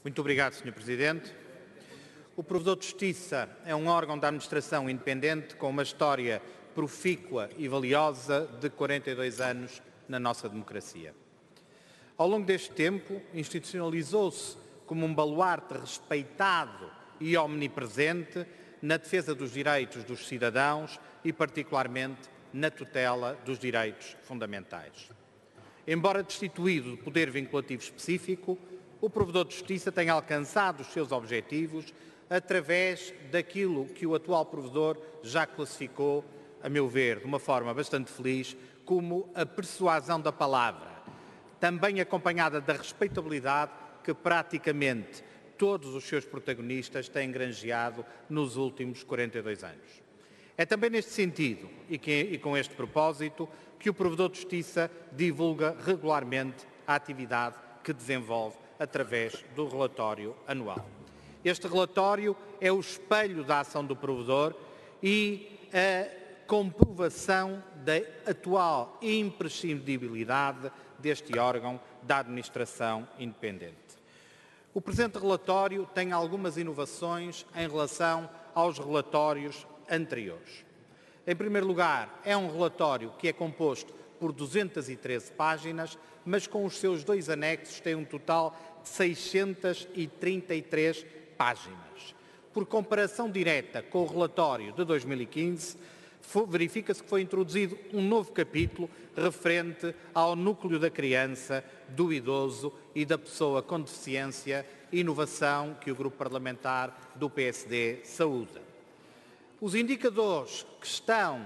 Muito obrigado, Sr. Presidente. O Provedor de Justiça é um órgão da administração independente com uma história profícua e valiosa de 42 anos na nossa democracia. Ao longo deste tempo, institucionalizou-se como um baluarte respeitado e omnipresente na defesa dos direitos dos cidadãos e, particularmente, na tutela dos direitos fundamentais. Embora destituído de poder vinculativo específico, o Provedor de Justiça tem alcançado os seus objetivos através daquilo que o atual Provedor já classificou, a meu ver, de uma forma bastante feliz, como a persuasão da palavra, também acompanhada da respeitabilidade que praticamente todos os seus protagonistas têm granjeado nos últimos 42 anos. É também neste sentido e com este propósito que o Provedor de Justiça divulga regularmente a atividade que desenvolve através do relatório anual. Este relatório é o espelho da ação do Provedor e a comprovação da atual imprescindibilidade deste órgão da administração independente. O presente relatório tem algumas inovações em relação aos relatórios anteriores. Em primeiro lugar, é um relatório que é composto por 213 páginas, mas com os seus dois anexos tem um total de 633 páginas. Por comparação direta com o relatório de 2015, verifica-se que foi introduzido um novo capítulo referente ao núcleo da criança, do idoso e da pessoa com deficiência, inovação que o Grupo Parlamentar do PSD saúda. Os indicadores que estão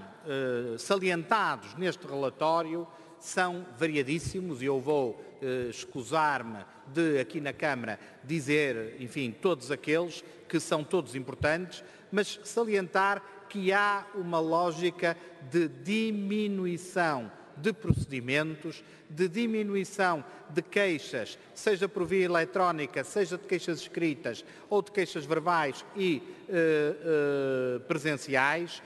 salientados neste relatório são variadíssimos e eu vou escusar-me de, aqui na Câmara, dizer, enfim, todos aqueles que são todos importantes, mas salientar que há uma lógica de diminuição de procedimentos, de diminuição de queixas, seja por via eletrónica, seja de queixas escritas ou de queixas verbais e presenciais,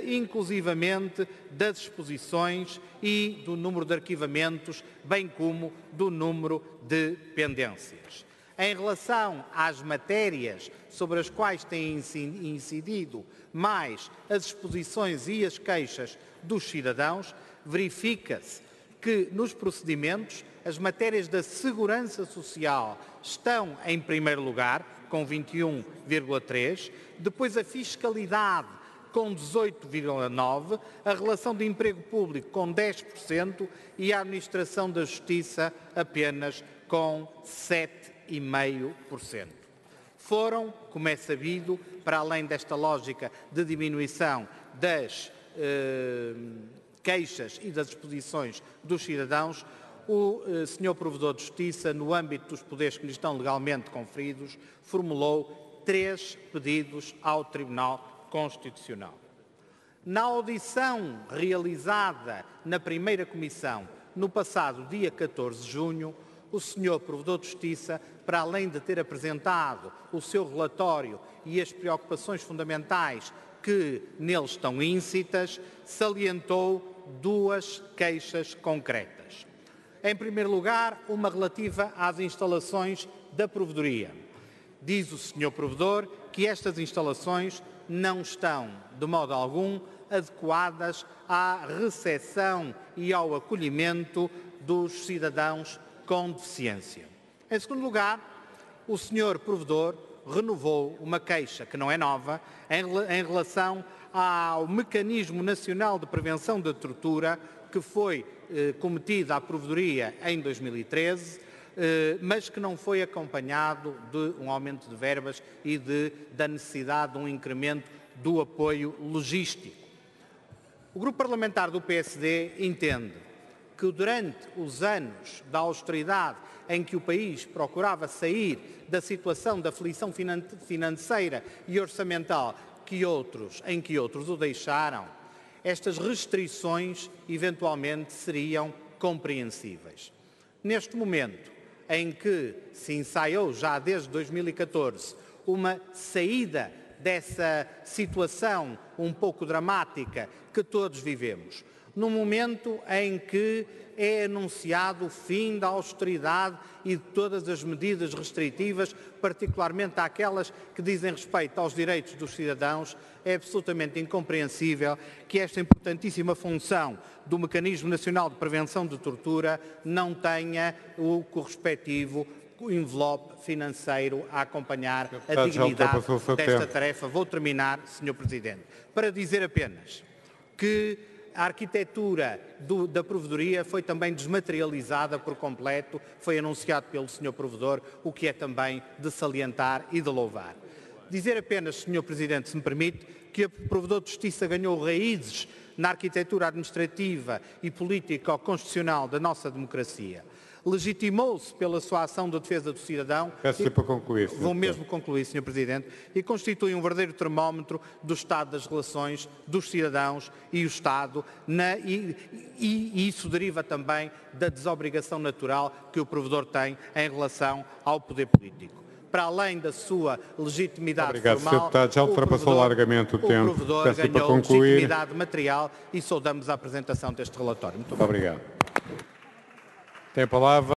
inclusivamente das exposições e do número de arquivamentos, bem como do número de pendências. Em relação às matérias sobre as quais têm incidido mais as exposições e as queixas dos cidadãos, verifica-se que nos procedimentos as matérias da segurança social estão em primeiro lugar, com 21,3%, depois a fiscalidade com 18,9%, a relação de emprego público com 10% e a administração da justiça apenas com 7,5%. Foram, como é sabido, para além desta lógica de diminuição das queixas e das exposições dos cidadãos, o Sr. Provedor de Justiça, no âmbito dos poderes que lhe estão legalmente conferidos, formulou 3 pedidos ao Tribunal Constitucional. Na audição realizada na primeira comissão, no passado dia 14 de junho, o Sr. Provedor de Justiça, para além de ter apresentado o seu relatório e as preocupações fundamentais que nele estão íncitas, salientou 2 queixas concretas. Em primeiro lugar, uma relativa às instalações da Provedoria. Diz o Sr. Provedor que estas instalações não estão, de modo algum, adequadas à recepção e ao acolhimento dos cidadãos com deficiência. Em segundo lugar, o Sr. Provedor renovou uma queixa, que não é nova, em relação ao Mecanismo Nacional de Prevenção da Tortura, que foi cometida à Provedoria em 2013, mas que não foi acompanhado de um aumento de verbas e da necessidade de um incremento do apoio logístico. O Grupo Parlamentar do PSD entende que durante os anos da austeridade em que o país procurava sair da situação da aflição financeira e orçamental em que outros o deixaram, estas restrições eventualmente seriam compreensíveis. Neste momento em que se ensaiou já desde 2014 uma saída dessa situação um pouco dramática que todos vivemos, num momento em que é anunciado o fim da austeridade e de todas as medidas restritivas, particularmente aquelas que dizem respeito aos direitos dos cidadãos, é absolutamente incompreensível que esta importantíssima função do Mecanismo Nacional de Prevenção de Tortura não tenha o correspectivo envelope financeiro a acompanhar a dignidade desta tarefa. Vou terminar, Sr. Presidente, para dizer apenas que a arquitetura da provedoria foi também desmaterializada por completo, foi anunciado pelo Sr. Provedor, o que é também de salientar e de louvar. Dizer apenas, Sr. Presidente, se me permite, que o Provedor de Justiça ganhou raízes na arquitetura administrativa e político-constitucional da nossa democracia. Legitimou-se pela sua ação de defesa do cidadão. Peço-lhe para concluir, Sr. Vou mesmo concluir, Sr. Presidente, e constitui um verdadeiro termómetro do estado das relações dos cidadãos e o Estado, e isso deriva também da desobrigação natural que o Provedor tem em relação ao poder político. Para além da sua legitimidade Obrigado, formal, Sr. Deputado. Já ultrapassou largamente o tempo. O Provedor Peço-lhe para ganhou concluir. legitimidade material e saudamos a apresentação deste relatório. Muito obrigado. Obrigado. Tem a palavra.